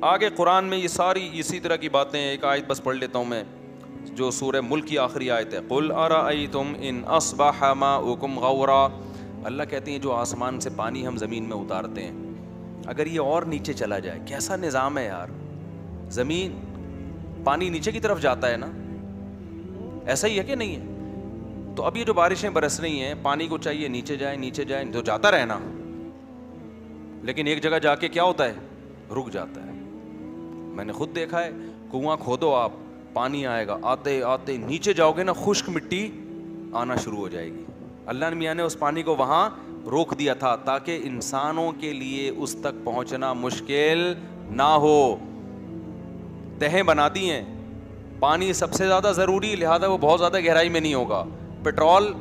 آگے قرآن میں یہ ساری اسی طرح کی باتیں ہیں. ایک آیت بس پڑھ لیتا ہوں میں جو سورہ ملک کی آخری آیت ہے. قل ارأیتم ان اصبح ماؤکم غورا. اللہ کہتے ہیں جو آسمان سے پانی ہم زمین میں اتارتے ہیں, اگر یہ اور نیچے چلا جائے, کیسا نظام ہے یار, زمین پانی نیچے کی طرف جاتا ہے نا, ایسا ہی ہے کہ نہیں ہے؟ تو اب یہ جو بارشیں برس رہی ہیں, پانی کو چاہیے نیچے جائے نیچے جائے, تو جاتا رہے نا, لیکن ایک جگہ جا کے کیا ہوتا ہے, رک جاتا ہے. میں نے خود دیکھا ہے, کنواں کھودو آپ, پانی آئے گا, آتے آتے نیچے جاؤ گے نا, خشک مٹی آنا شروع ہو جائے گی. اللہ میاں نے اس پانی کو وہاں روک دیا تھا تاکہ انسانوں کے لیے اس تک پہنچنا مشکل نہ ہو. تہیں بنا دی ہیں, پانی سب سے زیادہ ضروری, لہذا وہ بہت زیادہ گہرائی میں نہیں ہوگا. پیٹرول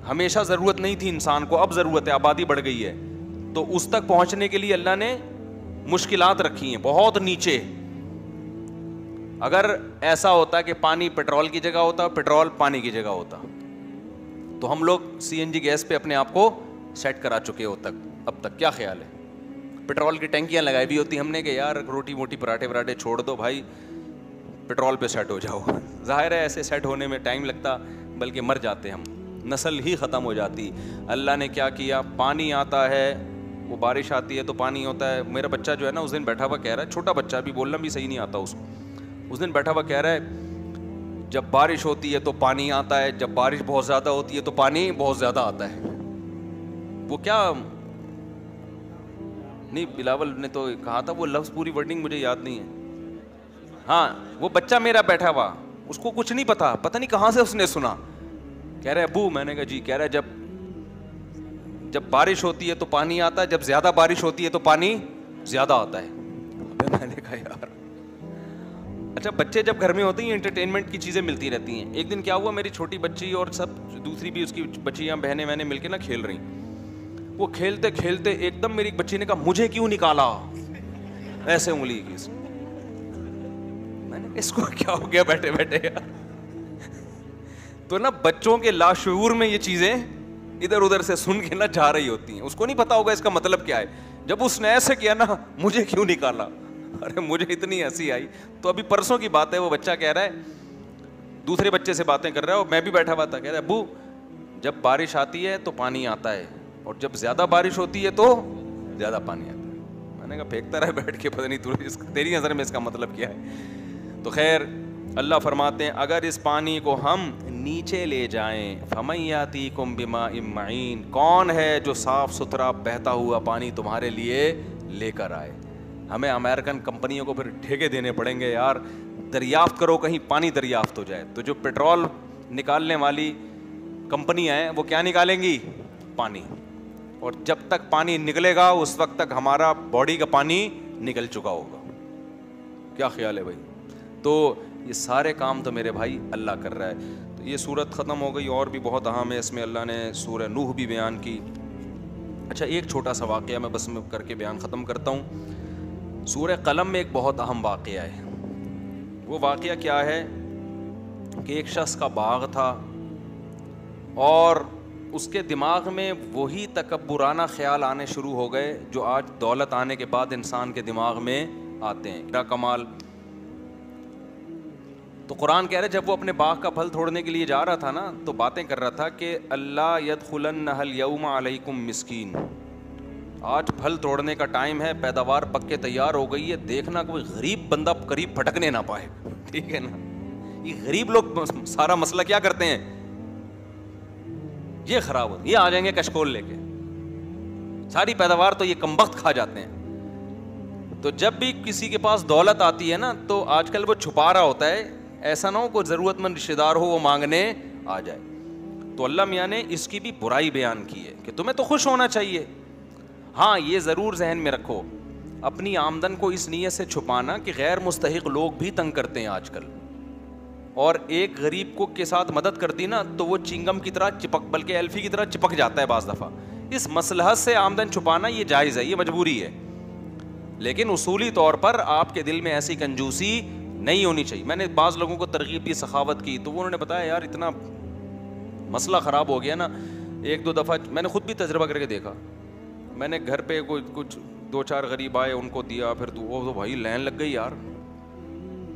ہمیشہ ضرورت نہیں تھی انسان کو, اب ضرورت ہے, آبادی بڑھ گئی ہے, تو اس تک پہنچنے کے لیے اللہ نے مشکلات رکھی ہیں بہت نیچے. اگر ایسا ہوتا کہ پانی پیٹرول کی جگہ ہوتا, پیٹرول پانی کی جگہ ہوتا, تو ہم لوگ سی این جی گیس پہ اپنے آپ کو سیٹ کرا چکے ہو تک. اب تک کیا خیال ہے؟ پیٹرول کی ٹینکیاں لگائی بھی ہوتی ہم نے کہ یار روٹی موٹی پراٹھے چھوڑ دو بھائی, پیٹرول پہ سیٹ ہو جاؤ. ظاہر ہے ایسے سیٹ ہونے میں ٹائم لگتا, بلکہ مر جاتے ہم, نسل ہی ختم ہو جاتی. اللہ نے کیا کیا, پانی آتا ہے, وہ بارش آتی ہے تو پانی ہوتا ہے. میرا بچہ جو ہے نا اس دن بیٹھا ہوا کہہ رہا ہے, چھوٹا بچہ بھی, بولنا بھی صحیح نہیں آتا اس کو, اس دن بیٹھا ہوا کہہ رہا ہے جب بارش ہوتی ہے تو پانی آتا ہے, جب بارش بہت زیادہ ہوتی ہے تو پانی بہت زیادہ آتا ہے. وہ کیا نہیں, بلاول نے تو کہا تھا وہ لفظ, پوری ورڈنگ مجھے یاد نہیں ہے. ہاں وہ بچہ میرا بیٹھا ہوا, اس کو کچھ نہیں پتہ نہیں کہاں سے اس نے سنا, کہہ رہے ابو, میں نے کہا جی, کہہ رہا ہے جب بارش ہوتی ہے تو پانی آتا ہے, جب زیادہ بارش ہوتی ہے تو پانی زیادہ آتا ہے. میں نے کہا یار اچھا, بچے جب گھر میں ہوتے ہیں انٹرٹینمنٹ کی چیزیں ملتی رہتی ہیں. ایک دن کیا ہوا, میری چھوٹی بچی اور سب دوسری بھی اس کی بچیاں بہنیں میں نے مل کے نا کھیل رہی, وہ کھیلتے کھیلتے ایک دم میری بچی نے کہا مجھے کیوں نکالا, ایسے انگلی کی. میں نے کہا اس کو کیا ہو گیا بیٹھے بیٹھے یار. تو نا بچوں کے لاشعور میں یہ چیزیں ادھر ادھر سے سن کے نا جا رہی ہوتی ہیں, اس کو نہیں پتا ہوگا اس کا مطلب کیا ہے. جب اس نے ایسے کیا نا, مجھے کیوں نکالا, ارے مجھے اتنی ہنسی آئی. تو ابھی پرسوں کی بات ہے, وہ بچہ کہہ رہا ہے, دوسرے بچے سے باتیں کر رہا ہے, اور میں بھی بیٹھا ہوا تھا, کہہ رہا ہے ابو جب بارش آتی ہے تو پانی آتا ہے, اور جب زیادہ بارش ہوتی ہے تو زیادہ پانی آتا ہے. میں نے کہا پھینکتا رہا بیٹھ کے, پتہ نہیں تیری نظر میں اس کا مطلب کیا ہے. تو خیر اللہ فرماتے ہیں اگر اس پانی کو ہم نیچے لے جائیں, فَمَن يَأْتِيكُم بِمَاءٍ مَّعِينٍ, کون ہے جو صاف ستھرا بہتا ہوا پانی تمہارے لیے لے کر آئے. ہمیں امریکن کمپنیوں کو پھر ٹھیکے دینے پڑیں گے یار, دریافت کرو کہیں پانی دریافت ہو جائے. تو جو پیٹرول نکالنے والی کمپنیاں ہیں وہ کیا نکالیں گی, پانی, اور جب تک پانی نکلے گا اس وقت تک ہمارا باڈی کا پانی نکل چکا ہوگا. کیا خیال ہے بھائی؟ تو یہ سارے کام تو میرے بھائی اللہ کر رہا ہے. تو یہ صورت ختم ہو گئی, اور بھی بہت اہم ہے اس میں. اللہ نے سورہ نوح بھی بیان کی. اچھا ایک چھوٹا سا واقعہ میں بس میں کر کے بیان ختم کرتا ہوں. سورہ قلم میں ایک بہت اہم واقعہ ہے. وہ واقعہ کیا ہے کہ ایک شخص کا باغ تھا, اور اس کے دماغ میں وہی تکبرانہ خیال آنے شروع ہو گئے جو آج دولت آنے کے بعد انسان کے دماغ میں آتے ہیں, کیا کمال. تو قرآن کہہ رہا ہے جب وہ اپنے باغ کا پھل توڑنے کے لیے جا رہا تھا نا, تو باتیں کر رہا تھا کہ اللہ يدخلنها اليوم علیکم مسکین, آج پھل توڑنے کا ٹائم ہے, پیداوار پک کے تیار ہو گئی ہے, دیکھنا کوئی غریب بندہ قریب پھٹکنے نہ پائے. ٹھیک ہے نا, یہ غریب لوگ سارا مسئلہ کیا کرتے ہیں, یہ خراب ہوتا, یہ آ جائیں گے کشکول لے کے, ساری پیداوار تو یہ کمبخت کھا جاتے ہیں. تو جب بھی کسی کے پاس دولت آتی ہے نا, تو آج کل وہ چھپا رہا ہوتا ہے, ایسا نہ ہو کوئی ضرورت مند رشتہ دار ہو وہ مانگنے آ جائے. تو اللہ میاں نے اس کی بھی برائی بیان کی ہے کہ تمہیں تو خوش ہونا چاہیے. ہاں یہ ضرور ذہن میں رکھو, اپنی آمدن کو اس نیت سے چھپانا کہ غیر مستحق لوگ بھی تنگ کرتے ہیں آج کل, اور ایک غریب کو کے ساتھ مدد کرتی نا تو وہ چنگم کی طرح چپک, بلکہ ایلفی کی طرح چپک جاتا ہے بعض دفعہ. اس مصلحت سے آمدن چھپانا یہ جائز ہے, یہ مجبوری ہے, لیکن اصولی طور پر آپ کے دل میں ایسی کنجوسی نہیں ہونی چاہیے. میں نے بعض لوگوں کو ترغیب دی, سخاوت کی, تو انہوں نے بتایا یار اتنا مسئلہ خراب ہو گیا نا. ایک دو دفعہ میں نے خود بھی تجربہ کر کے دیکھا, میں نے گھر پہ کچھ دو چار غریب آئے ان کو دیا, پھر وہ تو بھائی لائن لگ گئی یار.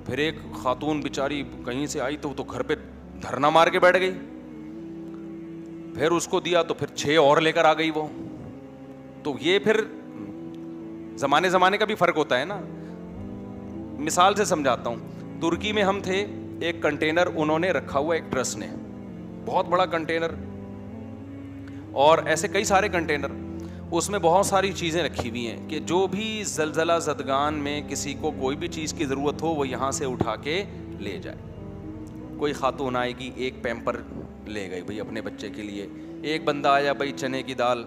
پھر ایک خاتون بیچاری کہیں سے آئی تو وہ تو گھر پہ دھرنا مار کے بیٹھ گئی, پھر اس کو دیا تو پھر 6 اور لے کر آ گئی وہ. تو یہ پھر زمانے کا بھی فرق ہوتا ہے نا. مثال سے سمجھاتا ہوں, ترکی میں ہم تھے, ایک کنٹینر انہوں نے رکھا ہوا ایک ٹرسٹ نے, بہت بڑا کنٹینر, اور ایسے کئی سارے کنٹینر, اس میں بہت ساری چیزیں رکھی ہوئی ہیں کہ جو بھی زلزلہ زدگان میں کسی کو کوئی بھی چیز کی ضرورت ہو وہ یہاں سے اٹھا کے لے جائے. کوئی خاتون آئے گی, ایک پیمپر لے گئی بھائی اپنے بچے کے لیے, ایک بندہ آیا بھائی چنے کی دال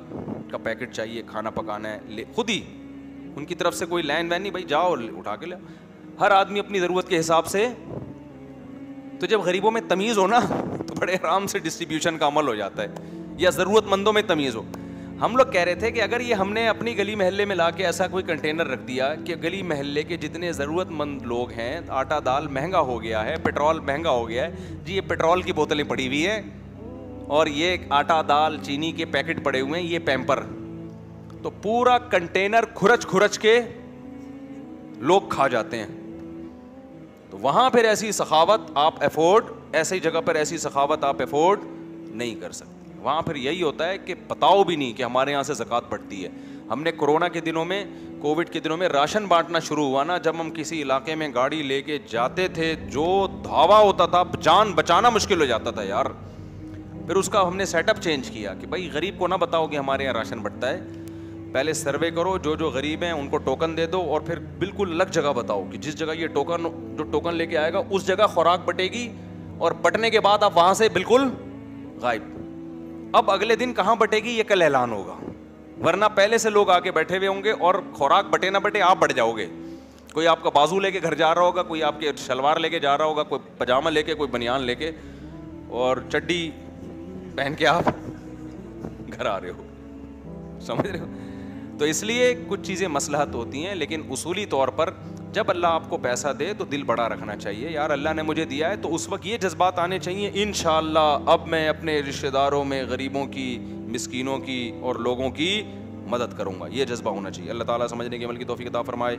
کا پیکٹ چاہیے, کھانا پکانا ہے, لے خود ہی, ان کی طرف سے کوئی لائن وین نہیں, بھائی جاؤ اٹھا کے لے. ہر آدمی اپنی ضرورت کے حساب سے. تو جب غریبوں میں تمیز ہو نا تو بڑے آرام سے ڈسٹریبیوشن کا عمل ہو جاتا ہے, یا ضرورت مندوں میں تمیز ہو. ہم لوگ کہہ رہے تھے کہ اگر یہ ہم نے اپنی گلی محلے میں لا کے ایسا کوئی کنٹینر رکھ دیا کہ گلی محلے کے جتنے ضرورت مند لوگ ہیں, آٹا دال مہنگا ہو گیا ہے, پیٹرول مہنگا ہو گیا ہے, جی یہ پیٹرول کی بوتلیں پڑی ہوئی ہیں اور یہ آٹا دال چینی کے پیکٹ پڑے ہوئے ہیں, یہ پیمپر, تو پورا کنٹینر کھرچ کے لوگ کھا جاتے ہیں. تو وہاں پھر ایسی سخاوت آپ ایسی جگہ پر ایسی سخاوت آپ افورڈ نہیں کر سکتے. وہاں پھر یہی ہوتا ہے کہ بتاؤ بھی نہیں کہ ہمارے یہاں سے زکوٰۃ بڑھتی ہے. ہم نے کورونا کے دنوں میں, کووڈ کے دنوں میں راشن بانٹنا شروع ہوا نا, جب ہم کسی علاقے میں گاڑی لے کے جاتے تھے جو دھاوا ہوتا تھا, جان بچانا مشکل ہو جاتا تھا یار. پھر اس کا ہم نے سیٹ اپ چینج کیا کہ بھائی غریب کو نہ بتاؤ کہ ہمارے یہاں راشن بٹتا ہے, پہلے سروے کرو, جو غریب ہیں ان کو ٹوکن دے دو, اور پھر بالکل الگ جگہ بتاؤ کہ جس جگہ یہ جو ٹوکن لے کے آئے گا اس جگہ خوراک بٹے گی, اور بٹنے کے بعد آپ وہاں سے بالکل غائب. اب اگلے دن کہاں بٹے گی یہ کل اعلان ہوگا, ورنہ پہلے سے لوگ آ کے بیٹھے ہوئے ہوں گے, اور خوراک بٹے نہ بٹے آپ بٹ جاؤ گے. کوئی آپ کا بازو لے کے گھر جا رہا ہوگا, کوئی آپ کے شلوار لے کے جا رہا ہوگا, کوئی پاجامہ لے کے, کوئی بنیان لے کے, اور چڈی پہن کے آپ گھر آ رہے ہو, سمجھ رہے ہو. تو اس لیے کچھ چیزیں مصلحت ہوتی ہیں, لیکن اصولی طور پر جب اللہ آپ کو پیسہ دے تو دل بڑا رکھنا چاہیے. یار اللہ نے مجھے دیا ہے, تو اس وقت یہ جذبات آنے چاہیے, انشاءاللہ اب میں اپنے رشتہ داروں میں غریبوں کی, مسکینوں کی اور لوگوں کی مدد کروں گا. یہ جذبہ ہونا چاہیے. اللہ تعالیٰ سمجھنے کے عمل کی توفیق عطا فرمائے.